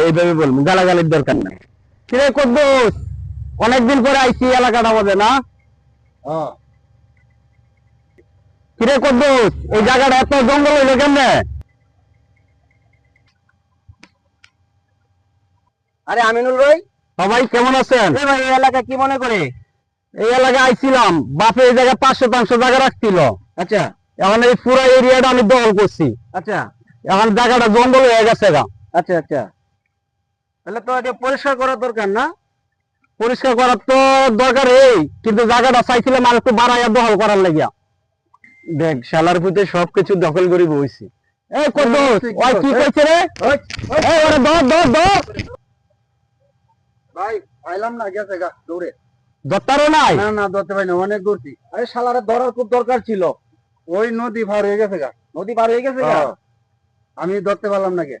এইভাবে বলবো, গালাগালির দরকার নাই। কিরে কদ্দুস, অনেকদিন পরে আইছি এলাকাটা মধ্যে না? কিরে কদ্দুস, এই জায়গাটা এত জঙ্গল হইলো কেমনে? আরে আমিনুল ভাই, সবাই কেমন আছেন? ভাই এই এলাকা কি মনে করে? এই এলাকায় আইছিলাম, বাপে এই জায়গায় 5 শতাংশ জায়গা রাখছিল। আচ্ছা এখন এই পুরো এরিয়াটা আমি দখল করছি। আচ্ছা এখন জায়গাটা জঙ্গল হয়ে গেছে গা। আচ্ছা আচ্ছা, তাহলে তো এটা পরিষ্কার করার দরকার না? পরিষ্কার করার তো দরকার, কিন্তু জায়গাটা চাইছিলাম আর একটু বাড়াইয়া দখল করার লাগিয়া। দেখ শালার পুঁতে সবকিছু দখল করে বইছি। এই কদ্দুস, ওই কি কইছে রে? এই ওরে ধর ধর ধর। ভাই আইলাম না, গেছে গা দৌড়ে। ধরতারও নাই? না না, ধরতে পারি না, অনেক ঘুরছি। আরে শালারে ধরার খুব দরকার ছিল, ওই নদী পার হয়ে গেছে গা। নদী পার হয়ে গেছে গা, আমি ধরতে পারলাম না কে।